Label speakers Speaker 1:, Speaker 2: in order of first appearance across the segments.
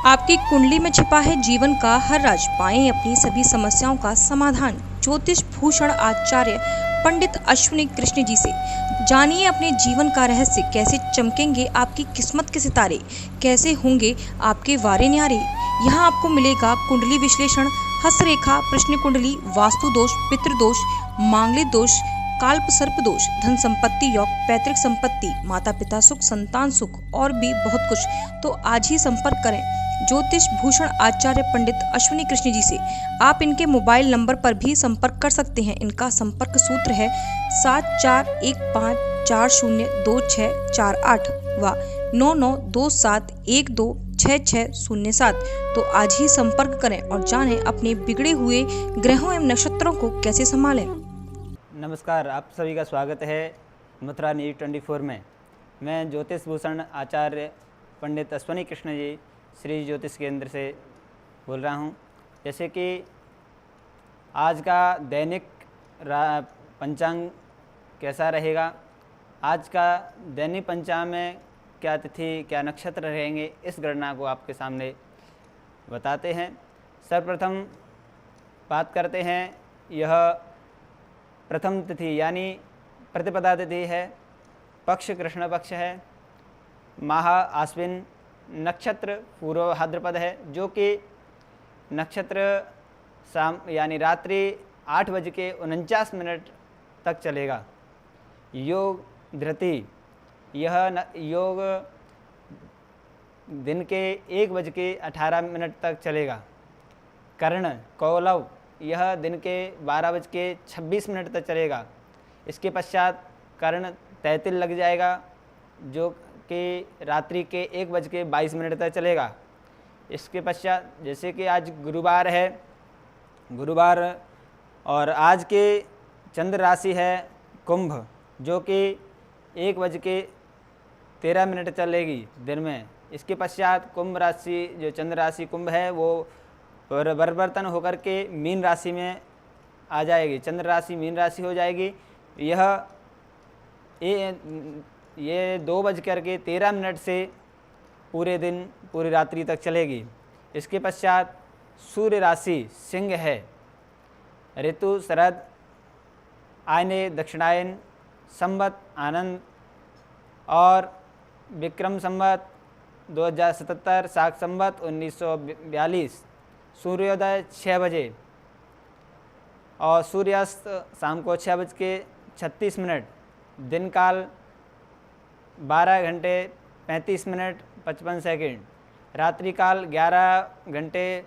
Speaker 1: आपकी कुंडली में छिपा है जीवन का हर राज। पाएं अपनी सभी समस्याओं का समाधान ज्योतिष भूषण आचार्य पंडित अश्विनी कृष्ण जी से। जानिए अपने जीवन का रहस्य, कैसे चमकेंगे आपकी किस्मत के सितारे, कैसे होंगे आपके वारे न्यारे। यहाँ आपको मिलेगा कुंडली विश्लेषण, हस्तरेखा, प्रश्न कुंडली, वास्तु दोष, पितृदोष, मांगलिक दोष, काल्प सर्प दोष, धन संपत्ति योग, पैतृक संपत्ति, माता पिता सुख, संतान सुख और भी बहुत कुछ। तो आज ही संपर्क करें ज्योतिष भूषण आचार्य पंडित अश्विनी कृष्ण जी से। आप इनके मोबाइल नंबर पर भी संपर्क कर सकते हैं। इनका संपर्क सूत्र है 7415402648 व 9927126607। तो आज ही संपर्क करें और जानें अपने बिगड़े हुए ग्रहों एवं नक्षत्रों को कैसे संभालें।
Speaker 2: नमस्कार, आप सभी का स्वागत है मथुरा न्यूज 24 में। मैं ज्योतिष भूषण आचार्य पंडित अश्विनी कृष्ण जी श्री ज्योतिष केंद्र से बोल रहा हूं। जैसे कि आज का दैनिक पंचांग कैसा रहेगा, आज का दैनिक पंचांग में क्या तिथि क्या नक्षत्र रहेंगे, इस गणना को आपके सामने बताते हैं। सर्वप्रथम बात करते हैं, यह प्रथम तिथि यानी प्रतिपदा तिथि है, पक्ष कृष्ण पक्ष है, माह आश्विन, नक्षत्र पूर्व भाद्रपद है, जो कि नक्षत्र शाम यानी रात्रि 8:49 तक चलेगा। योग धृति, यह योग दिन के 1:18 तक चलेगा। कर्ण कौलव, यह दिन के 12:26 तक चलेगा। इसके पश्चात कर्ण तैतिल लग जाएगा, जो कि रात्रि के 1:22 तक चलेगा। इसके पश्चात जैसे कि आज गुरुवार है, गुरुवार और आज के चंद्र राशि है कुंभ, जो कि 1:13 चलेगी दिन में। इसके पश्चात कुंभ राशि, जो चंद्र राशि कुंभ है, वो परिवर्तन होकर के मीन राशि में आ जाएगी। चंद्र राशि मीन राशि हो जाएगी। ये 2:13 से पूरे दिन पूरी रात्रि तक चलेगी। इसके पश्चात सूर्य राशि सिंह है, ऋतु शरद, आयने दक्षिणायन, संवत आनंद और विक्रम संवत 2077, शाक संवत 1942। सूर्योदय 6 बजे और सूर्यास्त शाम को 6:36। दिन काल 12 घंटे 35 मिनट 55 सेकेंड। रात्रि काल 11 घंटे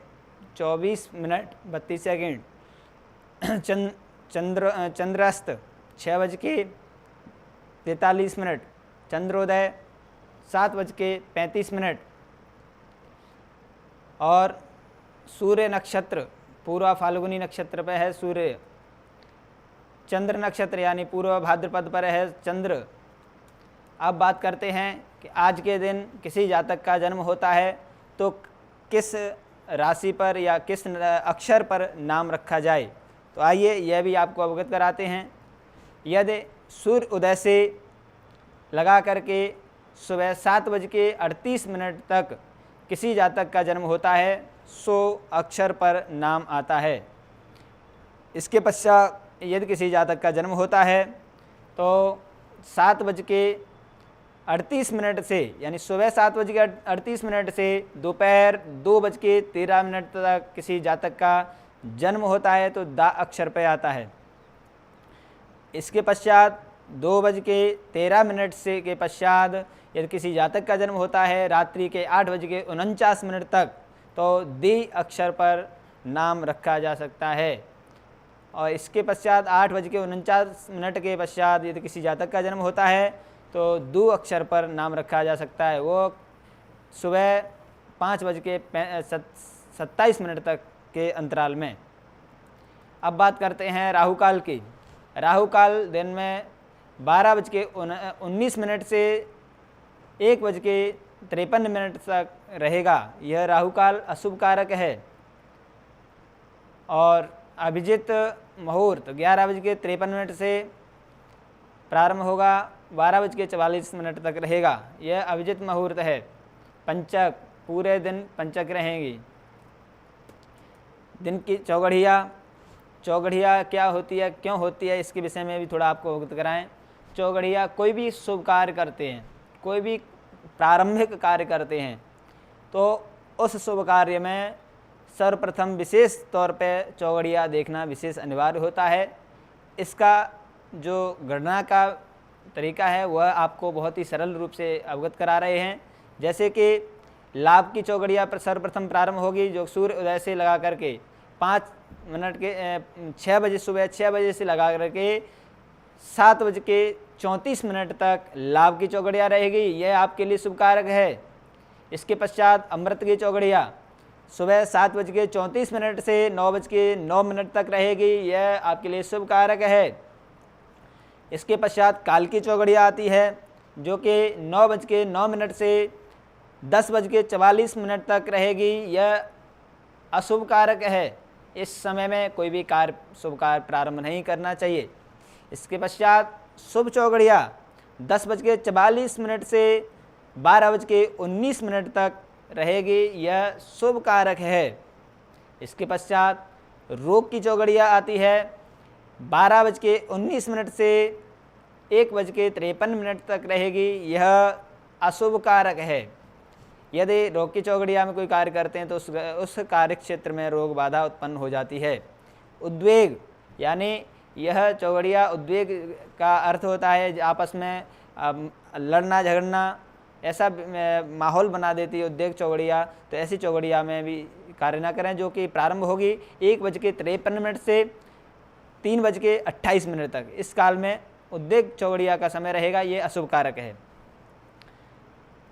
Speaker 2: 24 मिनट 32 सेकेंड। चंद्रास्त 6:43। चंद्रोदय 7:35। और सूर्य नक्षत्र पूर्व फाल्गुनी नक्षत्र पर है सूर्य। चंद्र नक्षत्र यानी पूर्व भाद्रपद पर है चंद्र। अब बात करते हैं कि आज के दिन किसी जातक का जन्म होता है तो किस राशि पर या किस अक्षर पर नाम रखा जाए। तो आइए यह भी आपको अवगत कराते हैं। यदि सूर्य उदय से लगा करके सुबह 7:38 तक किसी जातक का जन्म होता है, 100 अक्षर पर नाम आता है। इसके पश्चात यदि किसी जातक का जन्म होता है तो 7:38 से यानी सुबह 7:38 से दोपहर 2:13 तक किसी जातक का जन्म होता है तो दा अक्षर पर आता है। इसके पश्चात 2:13 से के पश्चात यदि किसी जातक का जन्म होता है रात्रि के 8:49 तक, तो दी अक्षर पर नाम रखा जा सकता है। और इसके पश्चात 8:49 के पश्चात यदि किसी जातक का जन्म होता है तो दो अक्षर पर नाम रखा जा सकता है, वो सुबह 5:27 तक के अंतराल में। अब बात करते हैं राहु काल की। राहु काल दिन में 12:19 से 1:53 तक रहेगा। यह राहु काल अशुभ कारक है। और अभिजित मुहूर्त 11:53 से प्रारंभ होगा, 12:44 तक रहेगा। यह अभिजित मुहूर्त है। पंचक पूरे दिन पंचक रहेंगी। दिन की चौगड़िया क्या होती है, क्यों होती है, इसके विषय में भी थोड़ा आपको अवगत कराएं। चौगड़िया कोई भी शुभ कार्य करते हैं, कोई भी प्रारंभिक कार्य करते हैं, तो उस शुभ कार्य में सर्वप्रथम विशेष तौर पे चौगड़िया देखना विशेष अनिवार्य होता है। इसका जो गणना का तरीका है वह आपको बहुत ही सरल रूप से अवगत करा रहे हैं। जैसे कि लाभ की चौगड़िया पर सर्वप्रथम प्रारंभ होगी, जो सूर्य उदय से लगा करके 5 मिनट के 6 बजे, सुबह 6 बजे से लगा करके 7:34 तक लाभ की चौगड़िया रहेगी, यह आपके लिए शुभ कारक है। इसके पश्चात अमृत की चौगड़िया सुबह 7:34 से 9:09 तक रहेगी, यह आपके लिए शुभ कारक है। इसके पश्चात काल की चौगड़िया आती है, जो कि 9:09 से 10:44 तक रहेगी, यह अशुभ कारक है। इस समय में कोई भी कार्य, शुभ कार्य प्रारंभ नहीं करना चाहिए। इसके पश्चात शुभ चौगड़िया 10:44 से 12:19 तक रहेगी, यह शुभ कारक है। इसके पश्चात रोग की चौगड़िया आती है 12:19 से 1:53 तक रहेगी, यह अशुभ कारक है। यदि रोग की चौगड़िया में कोई कार्य करते हैं तो उस कार्य क्षेत्र में रोग बाधा उत्पन्न हो जाती है। उद्वेग, यानी यह चौगड़िया उद्वेग का अर्थ होता है आपस में लड़ना झगड़ना, ऐसा माहौल बना देती है उद्वेग चौगड़िया। तो ऐसी चौगड़िया में भी कार्य ना करें, जो कि प्रारंभ होगी 1:53 से 3:28 तक। इस काल में उद्वेग चौगड़िया का समय रहेगा, ये अशुभ कारक है।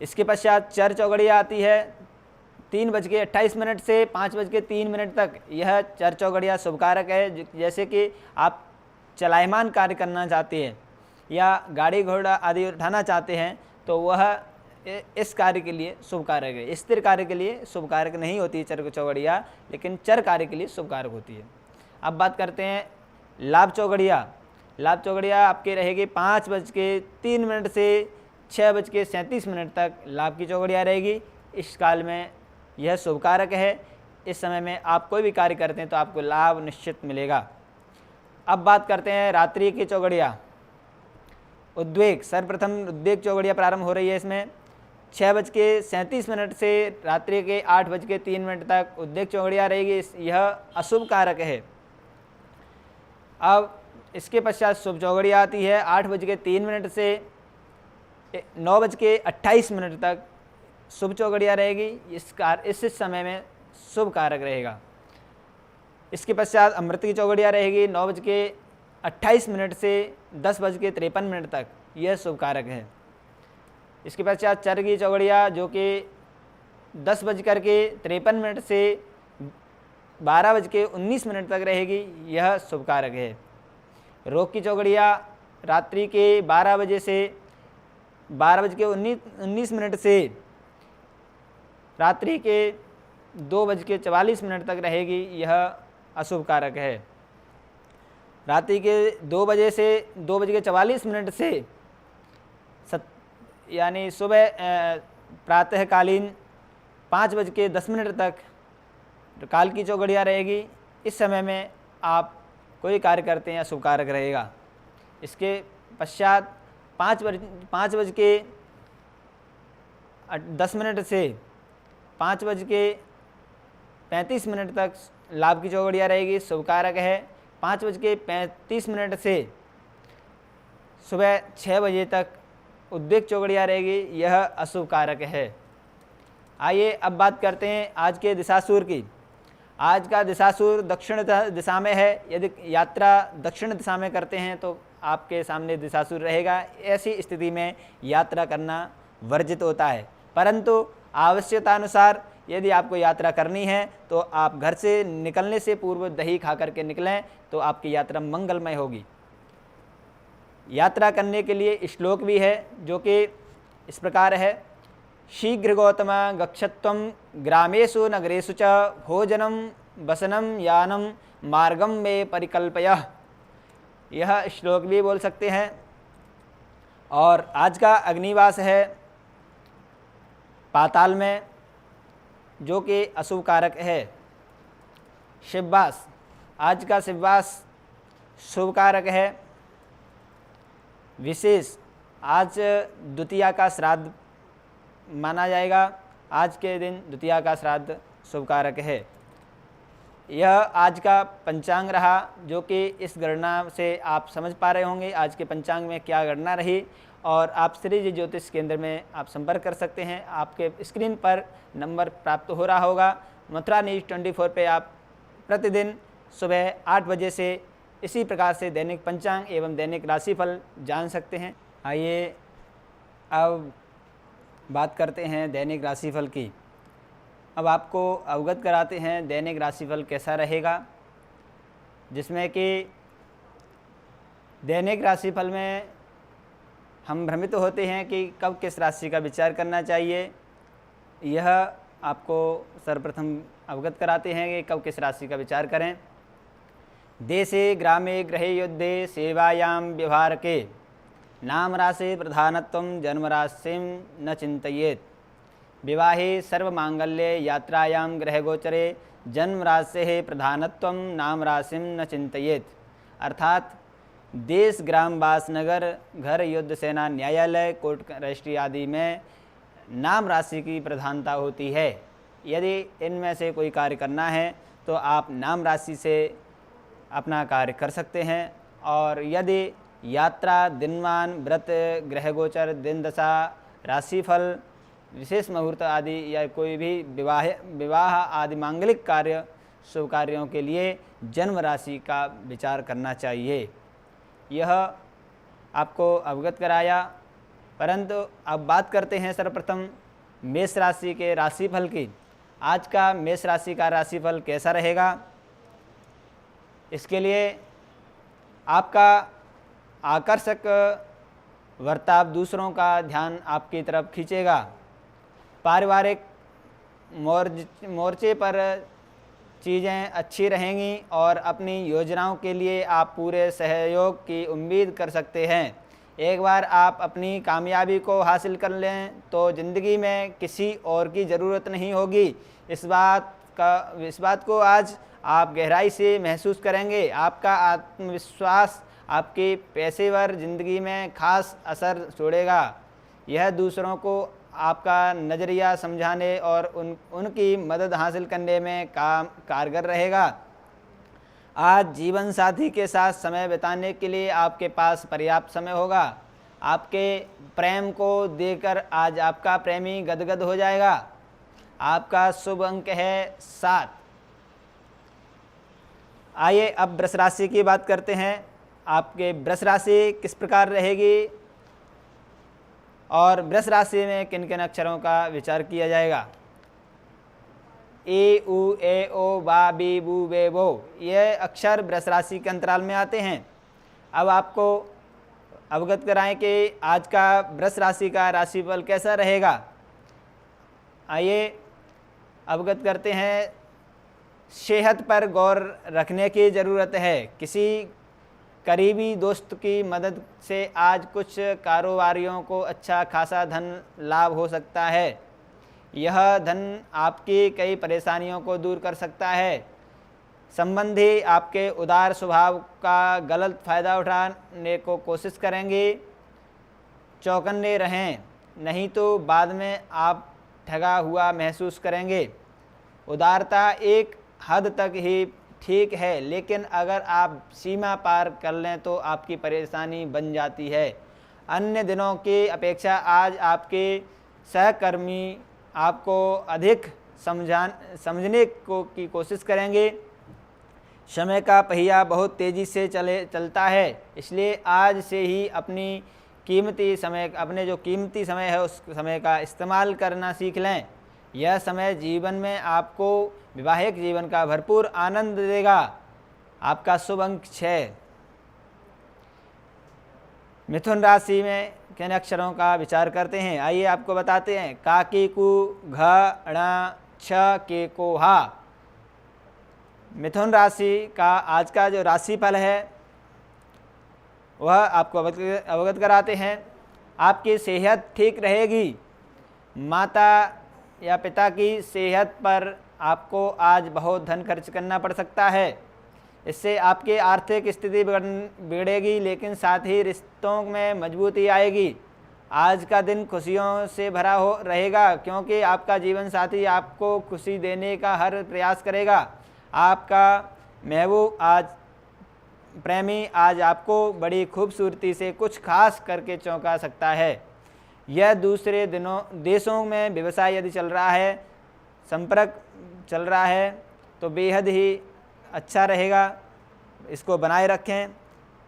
Speaker 2: इसके पश्चात चर चौगड़िया आती है 3:28 से 5:03 तक, यह चर चौगड़िया शुभ कारक है। जैसे कि आप चलायमान कार्य करना चाहते हैं या गाड़ी घोड़ा आदि उठाना चाहते हैं, तो वह इस कार्य के लिए शुभ कारक है। स्थिर कार्य के लिए शुभ कारक नहीं होती चर चौगड़िया, लेकिन चर कार्य के लिए शुभ कारक होती है। अब बात करते हैं लाभ चौगड़िया। लाभ चौगड़िया आपकी रहेगी 5:03 से 6:37 तक लाभ की चौगड़िया रहेगी। इस काल में यह शुभ कारक है। इस समय में आप कोई भी कार्य करते हैं तो आपको लाभ निश्चित मिलेगा। अब बात करते हैं रात्रि की चौगड़िया। उद्वेग, सर्वप्रथम उद्वेग चौगड़िया प्रारंभ हो रही है। इसमें 6:37 से रात्रि के 8:03 तक उद्वेग चौगड़िया रहेगी, यह अशुभ कारक है। अब इसके पश्चात शुभ चौगड़िया आती है 8:03 से 9:28 तक शुभ चौगड़िया रहेगी। इस समय में शुभ कारक रहेगा। इसके पश्चात अमृत की चौगड़िया रहेगी 9:28 से 10:53 तक, यह शुभ कारक है। इसके पश्चात चर की चौगड़िया जो कि 10:53 से 12:19 तक रहेगी, यह शुभ कारक है। रोग की चौगड़िया रात्रि के 12 बजे से 12:19 से रात्रि के 2:44 तक रहेगी, यह अशुभ कारक है। रात्रि के 2 बजे से 2:44 से यानी सुबह प्रातःकालीन 5:10 तक काल की चौगड़िया रहेगी। इस समय में आप कोई कार्य करते हैं शुभ कारक रहेगा। इसके पश्चात 5:10 से 5:35 तक लाभ की चौगड़िया रहेगी, शुभ कारक है। 5:35 से सुबह 6 बजे तक उद्वेग चौगड़िया रहेगी, यह अशुभ कारक है। आइए अब बात करते हैं आज के दिशासूर की। आज का दिशासूर दक्षिण दिशा में है। यदि यात्रा दक्षिण दिशा में करते हैं तो आपके सामने दिशासूर रहेगा। ऐसी स्थिति में यात्रा करना वर्जित होता है, परंतु आवश्यकतानुसार यदि आपको यात्रा करनी है तो आप घर से निकलने से पूर्व दही खा करके निकलें, तो आपकी यात्रा मंगलमय होगी। यात्रा करने के लिए श्लोक भी है, जो कि इस प्रकार है। शीघ्र गौतम गच्छत्वं ग्रामेषु नगरेषु च भोजनं वसनं यानं मार्गम में परिकल्पय। यह श्लोक भी बोल सकते हैं। और आज का अग्निवास है पाताल में। जो कि अशुभ कारक है। शिववास, आज का शिववास शुभ कारक है। विशेष, आज द्वितीया का श्राद्ध माना जाएगा। आज के दिन द्वितीया का श्राद्ध शुभ कारक है। यह आज का पंचांग रहा, जो कि इस गणना से आप समझ पा रहे होंगे आज के पंचांग में क्या गणना रही। और आप श्री जी ज्योतिष केंद्र में आप संपर्क कर सकते हैं। आपके स्क्रीन पर नंबर प्राप्त हो रहा होगा। मथुरा न्यूज़ 24 पे आप प्रतिदिन सुबह 8 बजे से इसी प्रकार से दैनिक पंचांग एवं दैनिक राशिफल जान सकते हैं। आइए अब बात करते हैं दैनिक राशिफल की। अब आपको अवगत कराते हैं दैनिक राशिफल कैसा रहेगा, जिसमें कि दैनिक राशिफल में हम भ्रमित होते हैं कि कब किस राशि का विचार करना चाहिए। यह आपको सर्वप्रथम अवगत कराते हैं कि कब किस राशि का विचार करें। देशे ग्रामे गृहे युद्धे सेवायां व्यवहार के नाम राशि प्रधानत्वं जन्म राशिं न चिंतयेत्। विवाहे सर्वमांगल्ये यात्रायां गृहगोचरे जन्म राशेः प्रधानत्वं नाम राशिं न चिंतयेत्। अर्थात देश, ग्राम, वास, नगर, घर, युद्ध, सेना, न्यायालय, कोर्ट, रजिस्ट्री आदि में नाम राशि की प्रधानता होती है। यदि इनमें से कोई कार्य करना है तो आप नाम राशि से अपना कार्य कर सकते हैं। और यदि यात्रा, दिनमान, व्रत, ग्रहगोचर, दिन दशा, राशिफल, विशेष मुहूर्त आदि या कोई भी विवाह आदि मांगलिक कार्य, शुभ कार्यों के लिए जन्म राशि का विचार करना चाहिए। यह आपको अवगत कराया। परंतु अब बात करते हैं सर्वप्रथम मेष राशि के राशिफल की। आज का मेष राशि का राशिफल कैसा रहेगा, इसके लिए आपका आकर्षक वर्ताव दूसरों का ध्यान आपकी तरफ खींचेगा। पारिवारिक मोर्चे पर चीज़ें अच्छी रहेंगी और अपनी योजनाओं के लिए आप पूरे सहयोग की उम्मीद कर सकते हैं। एक बार आप अपनी कामयाबी को हासिल कर लें तो ज़िंदगी में किसी और की ज़रूरत नहीं होगी। इस बात को आज आप गहराई से महसूस करेंगे। आपका आत्मविश्वास आपकी पेशेवर ज़िंदगी में खास असर छोड़ेगा। यह दूसरों को आपका नज़रिया समझाने और उनकी मदद हासिल करने में कारगर रहेगा। आज जीवन साथी के साथ समय बिताने के लिए आपके पास पर्याप्त समय होगा। आपके प्रेम को देकर आज आपका प्रेमी गदगद हो जाएगा। आपका शुभ अंक है 7। आइए अब वृष राशि की बात करते हैं। आपके वृष राशि किस प्रकार रहेगी और वृष राशि में किन किन अक्षरों का विचार किया जाएगा। ए, उ, ए, ओ, बा, बी, बू, बे, बो, ये अक्षर वृष राशि के अंतराल में आते हैं। अब आपको अवगत कराएं कि आज का वृष राशि का राशिफल कैसा रहेगा। आइए अवगत करते हैं। सेहत पर गौर रखने की ज़रूरत है। किसी करीबी दोस्त की मदद से आज कुछ कारोबारियों को अच्छा खासा धन लाभ हो सकता है। यह धन आपकी कई परेशानियों को दूर कर सकता है। संबंधी आपके उदार स्वभाव का गलत फ़ायदा उठाने को कोशिश करेंगे। चौकन्ने रहें, नहीं तो बाद में आप ठगा हुआ महसूस करेंगे। उदारता एक हद तक ही ठीक है, लेकिन अगर आप सीमा पार कर लें तो आपकी परेशानी बन जाती है। अन्य दिनों की अपेक्षा आज आपके सहकर्मी आपको अधिक समझने की कोशिश करेंगे। समय का पहिया बहुत तेज़ी से चलता है, इसलिए आज से ही अपने जो कीमती समय है उस समय का इस्तेमाल करना सीख लें। यह समय जीवन में आपको वैवाहिक जीवन का भरपूर आनंद देगा। आपका शुभ अंक 6। मिथुन राशि में किन अक्षरों का विचार करते हैं, आइए आपको बताते हैं। का, की, कु, घ, ण, छ, के, को, हा। मिथुन राशि का आज का जो राशिफल है वह आपको अवगत कराते हैं। आपकी सेहत ठीक रहेगी। माता या पिता की सेहत पर आपको आज बहुत धन खर्च करना पड़ सकता है। इससे आपकी आर्थिक स्थिति बिगड़ेगी, लेकिन साथ ही रिश्तों में मजबूती आएगी। आज का दिन खुशियों से भरा हो रहेगा, क्योंकि आपका जीवन साथी आपको खुशी देने का हर प्रयास करेगा। आपका महबूब प्रेमी आज आपको बड़ी खूबसूरती से कुछ खास करके चौंका सकता है। यह दूसरे देशों में व्यवसाय यदि चल रहा है, संपर्क चल रहा है, तो बेहद ही अच्छा रहेगा। इसको बनाए रखें।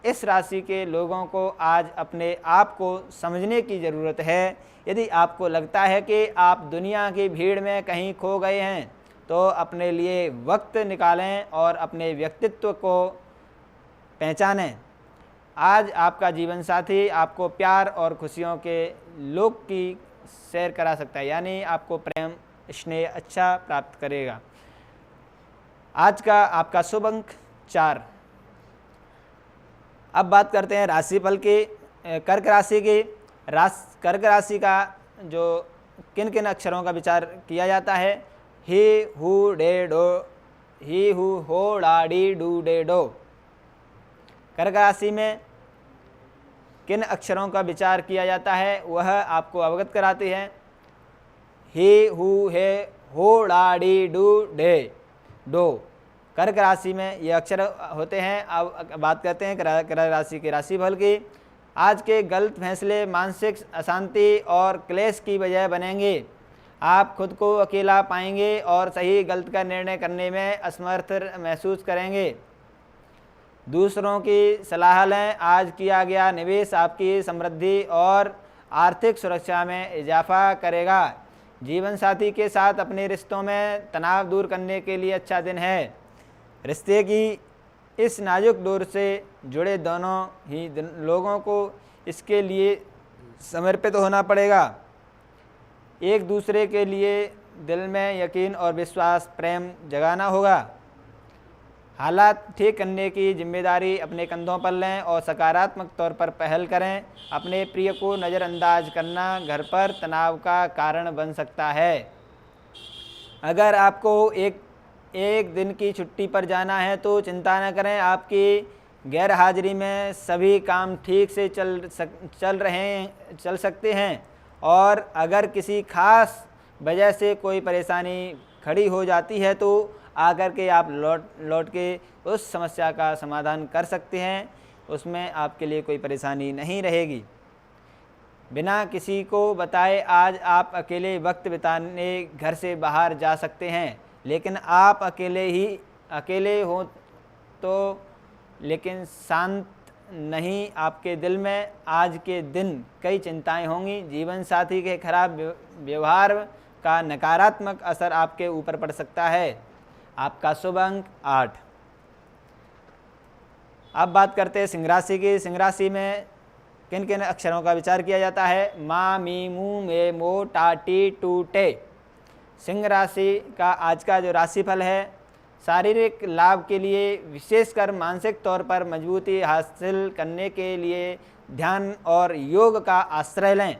Speaker 2: इस राशि के लोगों को आज अपने आप को समझने की ज़रूरत है। यदि आपको लगता है कि आप दुनिया की भीड़ में कहीं खो गए हैं, तो अपने लिए वक्त निकालें और अपने व्यक्तित्व को पहचानें। आज आपका जीवन साथी आपको प्यार और खुशियों के लोक की सैर करा सकता है, यानी आपको प्रेम स्नेह अच्छा प्राप्त करेगा। आज का आपका शुभ अंक 4। अब बात करते हैं राशिफल की। कर्क राशि की। कर्क राशि का जो किन किन अक्षरों का विचार किया जाता है, ही हु डे डो, ही हु हो डाडी डू डे डो। कर्क राशि में किन अक्षरों का विचार किया जाता है वह आपको अवगत कराते हैं। ही हु है हो डाडी डू डे डो। कर्क राशि में ये अक्षर होते हैं। अब बात करते हैं कर्क राशि के राशिफल की। आज के गलत फैसले मानसिक अशांति और क्लेश की वजह बनेंगे। आप खुद को अकेला पाएंगे और सही गलत का निर्णय करने में असमर्थ महसूस करेंगे। दूसरों की सलाह लें। आज किया गया निवेश आपकी समृद्धि और आर्थिक सुरक्षा में इजाफा करेगा। जीवन साथी के साथ अपने रिश्तों में तनाव दूर करने के लिए अच्छा दिन है। रिश्ते की इस नाजुक डोर से जुड़े दोनों ही लोगों को इसके लिए समर्पित होना पड़ेगा। एक दूसरे के लिए दिल में यकीन और विश्वास प्रेम जगाना होगा। हालात ठीक करने की जिम्मेदारी अपने कंधों पर लें और सकारात्मक तौर पर पहल करें। अपने प्रिय को नज़रअंदाज करना घर पर तनाव का कारण बन सकता है। अगर आपको एक दिन की छुट्टी पर जाना है तो चिंता न करें। आपकी गैर हाजिरी में सभी काम ठीक से चल सकते हैं, और अगर किसी खास वजह से कोई परेशानी खड़ी हो जाती है तो आकर के आप लौट के उस समस्या का समाधान कर सकते हैं। उसमें आपके लिए कोई परेशानी नहीं रहेगी। बिना किसी को बताए आज आप अकेले वक्त बिताने घर से बाहर जा सकते हैं, लेकिन आप अकेले हो तो लेकिन शांत नहीं। आपके दिल में आज के दिन कई चिंताएं होंगी। जीवन साथी के खराब व्यवहार का नकारात्मक असर आपके ऊपर पड़ सकता है। आपका शुभ अंक 8। अब बात करते हैं सिंह राशि की। सिंह राशि में किन किन अक्षरों का विचार किया जाता है, मा मी मू मे मो टा टी टू टे। सिंह राशि का आज का जो राशिफल है, शारीरिक लाभ के लिए विशेषकर मानसिक तौर पर मजबूती हासिल करने के लिए ध्यान और योग का आश्रय लें।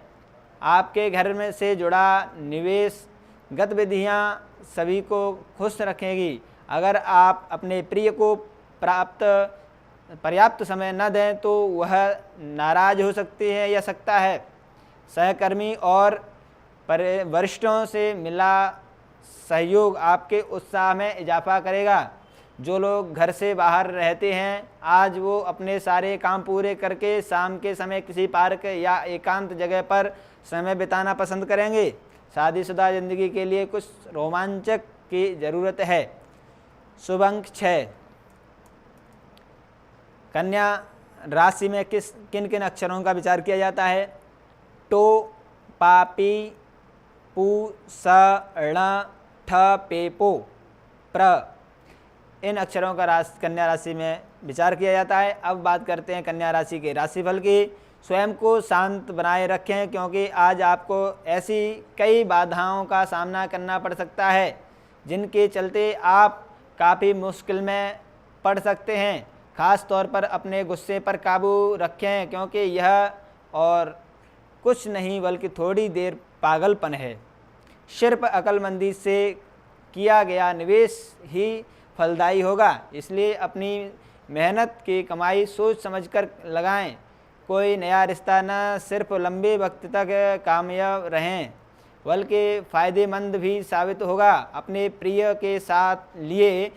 Speaker 2: आपके घर में से जुड़ा निवेश गतिविधियां सभी को खुश रखेंगी। अगर आप अपने प्रिय को पर्याप्त समय न दें तो वह नाराज हो सकती है या सकता है। सहकर्मी और वरिष्ठों से मिला सहयोग आपके उत्साह में इजाफा करेगा। जो लोग घर से बाहर रहते हैं, आज वो अपने सारे काम पूरे करके शाम के समय किसी पार्क या एकांत जगह पर समय बिताना पसंद करेंगे। शादीशुदा जिंदगी के लिए कुछ रोमांचक की ज़रूरत है। शुभ अंक 6। कन्या राशि में किन किन अक्षरों का विचार किया जाता है, टो पा पी पू स ण ठ पे पो प्र। इन अक्षरों का कन्या राशि में विचार किया जाता है। अब बात करते हैं कन्या राशि के राशिफल की। स्वयं को शांत बनाए रखें, क्योंकि आज आपको ऐसी कई बाधाओं का सामना करना पड़ सकता है जिनके चलते आप काफ़ी मुश्किल में पड़ सकते हैं। ख़ास तौर पर अपने गुस्से पर काबू रखें, क्योंकि यह और कुछ नहीं बल्कि थोड़ी देर पागलपन है। सिर्फ अक्लमंदी से किया गया निवेश ही फलदायी होगा। इसलिए अपनी मेहनत की कमाई सोच समझकर लगाएं। कोई नया रिश्ता न सिर्फ लंबे वक्त तक कामयाब रहें बल्कि फ़ायदेमंद भी साबित होगा। अपने प्रिय के साथ लिए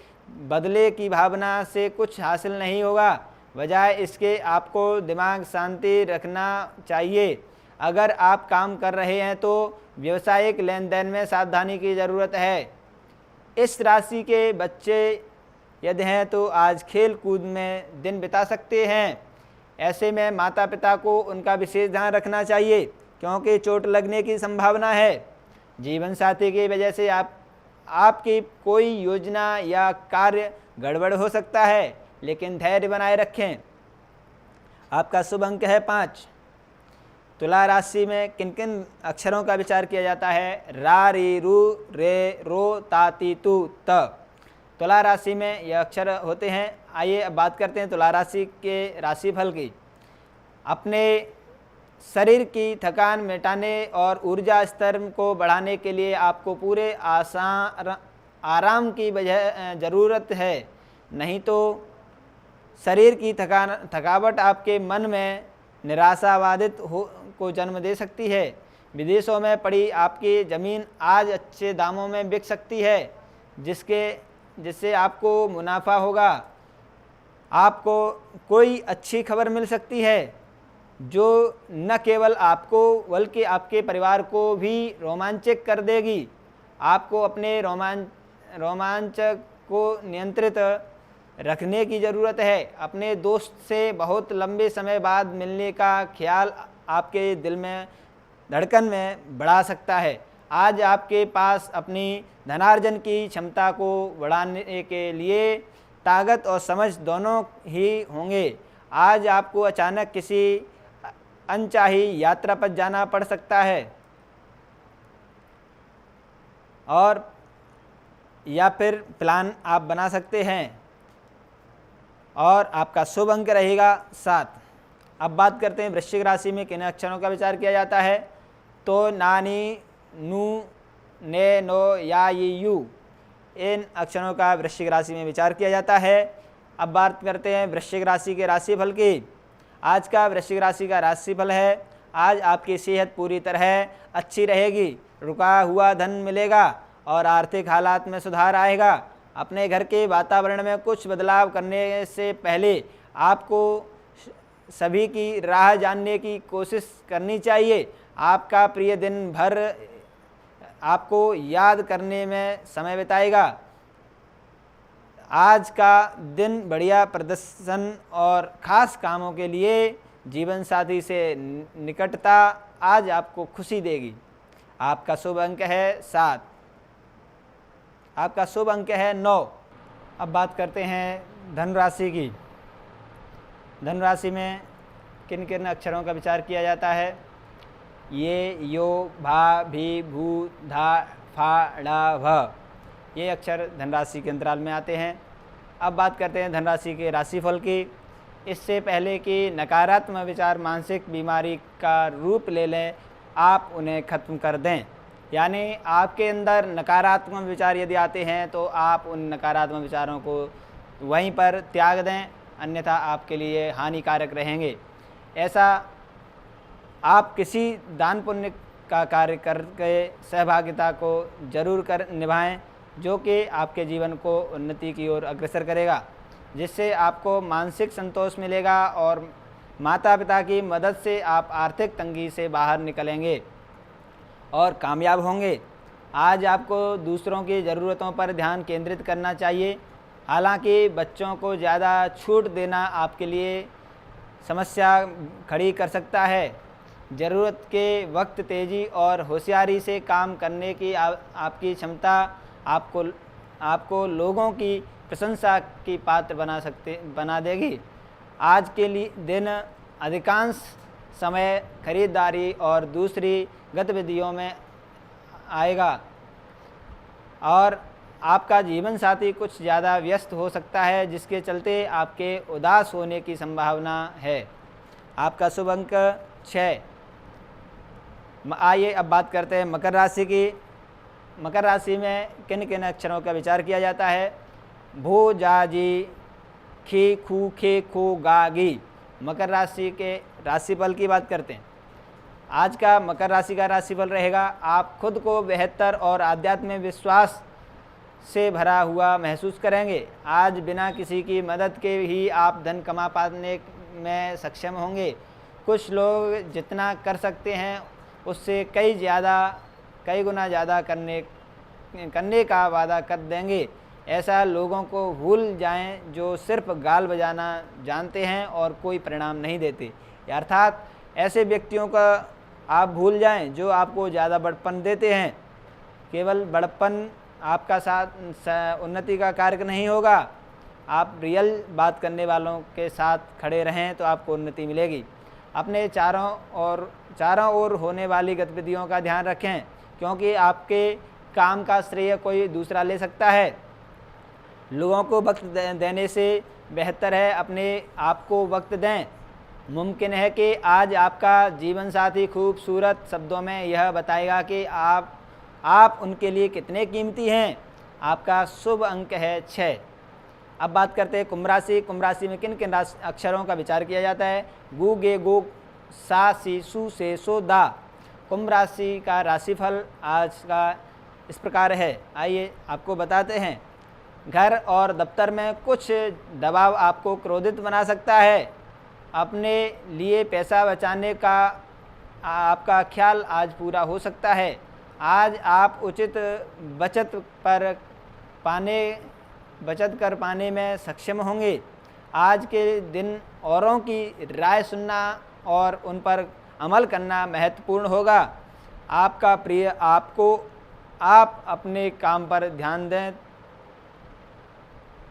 Speaker 2: बदले की भावना से कुछ हासिल नहीं होगा, बजाय इसके आपको दिमाग शांति रखना चाहिए। अगर आप काम कर रहे हैं तो व्यावसायिक लेन देन में सावधानी की ज़रूरत है। इस राशि के बच्चे यदि हैं तो आज खेल कूद में दिन बिता सकते हैं। ऐसे में माता पिता को उनका विशेष ध्यान रखना चाहिए क्योंकि चोट लगने की संभावना है। जीवन साथी की वजह से आपकी कोई योजना या कार्य गड़बड़ हो सकता है, लेकिन धैर्य बनाए रखें। आपका शुभ अंक है 5। तुला राशि में किन किन अक्षरों का विचार किया जाता है? रा, री, रू, रे, रो, ता, ती, तु, त। तुला राशि में यह अक्षर होते हैं। आइए अब बात करते हैं तुला राशि के राशिफल की। अपने शरीर की थकान मिटाने और ऊर्जा स्तर को बढ़ाने के लिए आपको पूरे आराम की ज़रूरत है, नहीं तो शरीर की थकावट आपके मन में निराशावादित को जन्म दे सकती है। विदेशों में पड़ी आपकी ज़मीन आज अच्छे दामों में बिक सकती है, जिससे आपको मुनाफा होगा। आपको कोई अच्छी खबर मिल सकती है जो न केवल आपको बल्कि आपके परिवार को भी रोमांचित कर देगी। आपको अपने रोमांच को नियंत्रित रखने की ज़रूरत है। अपने दोस्त से बहुत लंबे समय बाद मिलने का ख्याल आपके दिल में धड़कन में बढ़ा सकता है। आज आपके पास अपनी धनार्जन की क्षमता को बढ़ाने के लिए ताकत और समझ दोनों ही होंगे। आज आपको अचानक किसी अनचाही यात्रा पर जाना पड़ सकता है और या फिर प्लान आप बना सकते हैं और आपका शुभ अंक रहेगा 7। अब बात करते हैं वृश्चिक राशि में किन अक्षरों का विचार किया जाता है। तो, नानी, नू, ने, नो, या, यू, इन अक्षरों का वृश्चिक राशि में विचार किया जाता है। अब बात करते हैं वृश्चिक राशि के राशिफल की। आज का वृश्चिक राशि का राशिफल है। आज आपकी सेहत पूरी तरह अच्छी रहेगी, रुका हुआ धन मिलेगा और आर्थिक हालात में सुधार आएगा। अपने घर के वातावरण में कुछ बदलाव करने से पहले आपको सभी की राह जानने की कोशिश करनी चाहिए। आपका प्रिय दिन भर आपको याद करने में समय बिताएगा। आज का दिन बढ़िया प्रदर्शन और ख़ास कामों के लिए जीवन साथी से निकटता आज आपको खुशी देगी। आपका शुभ अंक है 7। आपका शुभ अंक है 9। अब बात करते हैं धन राशि की। धन राशि में किन किन अक्षरों का विचार किया जाता है। ये, यो, भा, भी, भू, धा, फा, ड़ा, भ, ये अक्षर धनराशि के अंतराल में आते हैं। अब बात करते हैं धनराशि के राशिफल की। इससे पहले कि नकारात्मक विचार मानसिक बीमारी का रूप ले लें, आप उन्हें ख़त्म कर दें। यानी आपके अंदर नकारात्मक विचार यदि आते हैं तो आप उन नकारात्मक विचारों को वहीं पर त्याग दें, अन्यथा आपके लिए हानिकारक रहेंगे। ऐसा आप किसी दान पुण्य का कार्य करके सहभागिता को जरूर निभाएं, जो कि आपके जीवन को उन्नति की ओर अग्रसर करेगा, जिससे आपको मानसिक संतोष मिलेगा और माता पिता की मदद से आप आर्थिक तंगी से बाहर निकलेंगे और कामयाब होंगे। आज आपको दूसरों की ज़रूरतों पर ध्यान केंद्रित करना चाहिए। हालांकि बच्चों को ज़्यादा छूट देना आपके लिए समस्या खड़ी कर सकता है। ज़रूरत के वक्त तेज़ी और होशियारी से काम करने की आपकी क्षमता आपको लोगों की प्रशंसा की पात्र बना देगी। आज के लिए दिन अधिकांश समय खरीदारी और दूसरी गतिविधियों में आएगा और आपका जीवन साथी कुछ ज़्यादा व्यस्त हो सकता है, जिसके चलते आपके उदास होने की संभावना है। आपका शुभ अंक 6। आइए अब बात करते हैं मकर राशि की। मकर राशि में किन किन अक्षरों का विचार किया जाता है। भू जा जी खे खू खे खो गा गी। मकर राशि के राशिफल की बात करते हैं। आज का मकर राशि का राशिफल रहेगा। आप खुद को बेहतर और आध्यात्मिक विश्वास से भरा हुआ महसूस करेंगे। आज बिना किसी की मदद के ही आप धन कमा पाने में सक्षम होंगे। कुछ लोग जितना कर सकते हैं उससे कई गुना ज़्यादा करने का वादा कर देंगे। ऐसा लोगों को भूल जाएं जो सिर्फ गाल बजाना जानते हैं और कोई परिणाम नहीं देते। अर्थात ऐसे व्यक्तियों का आप भूल जाएं जो आपको ज़्यादा बड़प्पन देते हैं। केवल बड़प्पन आपका साथ उन्नति का कार्य नहीं होगा। आप रियल बात करने वालों के साथ खड़े रहें तो आपको उन्नति मिलेगी। अपने चारों ओर होने वाली गतिविधियों का ध्यान रखें, क्योंकि आपके काम का श्रेय कोई दूसरा ले सकता है। लोगों को वक्त देने से बेहतर है अपने आप को वक्त दें। मुमकिन है कि आज आपका जीवन साथी खूबसूरत शब्दों में यह बताएगा कि आप उनके लिए कितने कीमती हैं। आपका शुभ अंक है 6। अब बात करते हैं कुंभ राशि। कुंभ राशि में किन किन अक्षरों का विचार किया जाता है। गु गे गो सा सी सु से सो दा। कुंभ राशि का राशिफल आज का इस प्रकार है। आइए आपको बताते हैं। घर और दफ्तर में कुछ दबाव आपको क्रोधित बना सकता है। अपने लिए पैसा बचाने का आपका ख्याल आज पूरा हो सकता है। आज आप उचित बचत कर पाने में सक्षम होंगे। आज के दिन औरों की राय सुनना और उन पर अमल करना महत्वपूर्ण होगा। आप अपने काम पर ध्यान दें।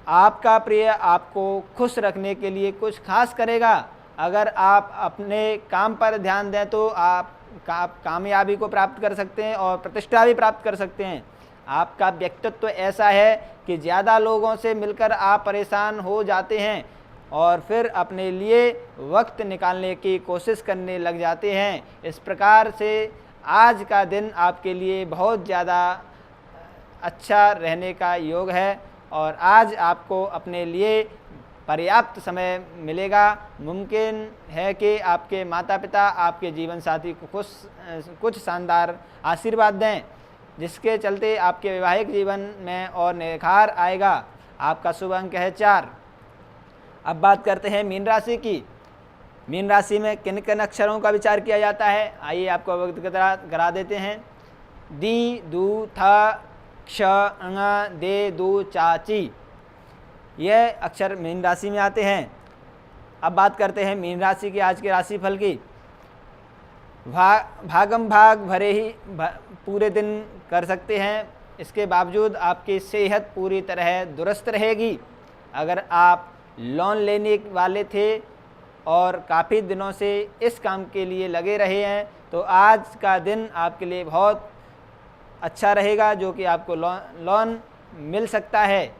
Speaker 2: आपका प्रिय आपको खुश रखने के लिए कुछ खास करेगा। अगर आप अपने काम पर ध्यान दें तो आप कामयाबी को प्राप्त कर सकते हैं और प्रतिष्ठा भी प्राप्त कर सकते हैं। आपका व्यक्तित्व ऐसा है कि ज़्यादा लोगों से मिलकर आप परेशान हो जाते हैं और फिर अपने लिए वक्त निकालने की कोशिश करने लग जाते हैं। इस प्रकार से आज का दिन आपके लिए बहुत ज़्यादा अच्छा रहने का योग है और आज आपको अपने लिए पर्याप्त समय मिलेगा। मुमकिन है कि आपके माता पिता आपके जीवन साथी को कुछ शानदार आशीर्वाद दें, जिसके चलते आपके वैवाहिक जीवन में और निखार आएगा। आपका शुभ अंक है 4। अब बात करते हैं मीन राशि की। मीन राशि में किन किन अक्षरों का विचार किया जाता है, आइए आपको अवगत करा देते हैं। दी दू था क्ष ङ दे दू चाची, यह अक्षर मीन राशि में आते हैं। अब बात करते हैं मीन राशि के आज के राशिफल की। भागम भाग भरे ही पूरे दिन कर सकते हैं। इसके बावजूद आपकी सेहत पूरी तरह दुरुस्त रहेगी। अगर आप लोन लेने वाले थे और काफ़ी दिनों से इस काम के लिए लगे रहे हैं तो आज का दिन आपके लिए बहुत अच्छा रहेगा, जो कि आपको लोन मिल सकता है।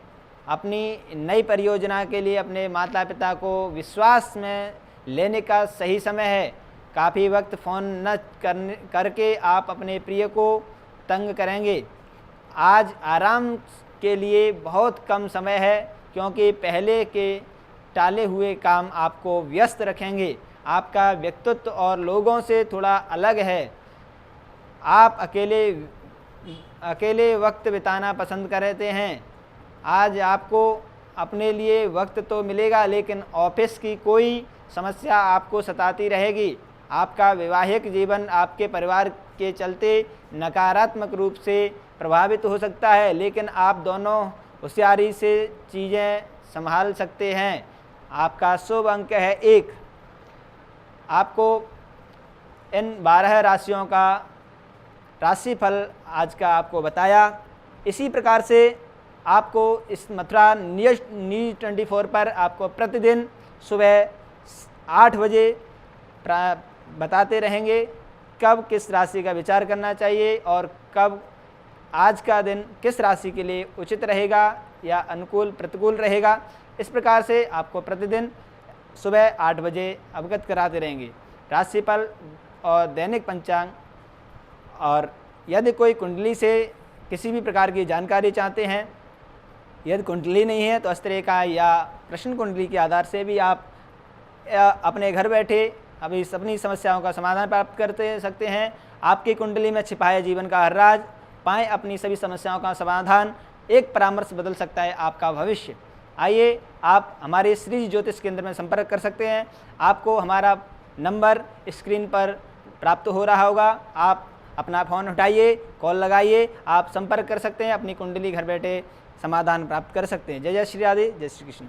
Speaker 2: अपनी नई परियोजना के लिए अपने माता पिता को विश्वास में लेने का सही समय है। काफ़ी वक्त फ़ोन न करके आप अपने प्रिय को तंग करेंगे। आज आराम के लिए बहुत कम समय है, क्योंकि पहले के टाले हुए काम आपको व्यस्त रखेंगे। आपका व्यक्तित्व और लोगों से थोड़ा अलग है। आप अकेले वक्त बिताना पसंद करते हैं। आज आपको अपने लिए वक्त तो मिलेगा, लेकिन ऑफिस की कोई समस्या आपको सताती रहेगी। आपका वैवाहिक जीवन आपके परिवार के चलते नकारात्मक रूप से प्रभावित हो सकता है, लेकिन आप दोनों होशियारी से चीज़ें संभाल सकते हैं। आपका शुभ अंक है 1। आपको इन 12 राशियों का राशिफल आज का आपको बताया। इसी प्रकार से आपको इस मथुरा न्यूज़ 24 पर आपको प्रतिदिन सुबह 8 बजे बताते रहेंगे कब किस राशि का विचार करना चाहिए और कब आज का दिन किस राशि के लिए उचित रहेगा या अनुकूल प्रतिकूल रहेगा। इस प्रकार से आपको प्रतिदिन सुबह 8 बजे अवगत कराते रहेंगे राशिफल और दैनिक पंचांग। और यदि कोई कुंडली से किसी भी प्रकार की जानकारी चाहते हैं, यदि कुंडली नहीं है तो हस्तरेखा या प्रश्न कुंडली के आधार से भी आप अपने घर बैठे अभी अपनी समस्याओं का समाधान प्राप्त करते सकते हैं। आपकी कुंडली में छिपा है जीवन का हर राज, पाएँ अपनी सभी समस्याओं का समाधान। एक परामर्श बदल सकता है आपका भविष्य। आइए, आप हमारे श्री ज्योतिष केंद्र में संपर्क कर सकते हैं। आपको हमारा नंबर स्क्रीन पर प्राप्त हो रहा होगा। आप अपना फ़ोन उठाइए, कॉल लगाइए, आप संपर्क कर सकते हैं, अपनी कुंडली घर बैठे समाधान प्राप्त कर सकते हैं। जय जय श्री राधे, जय श्री कृष्ण।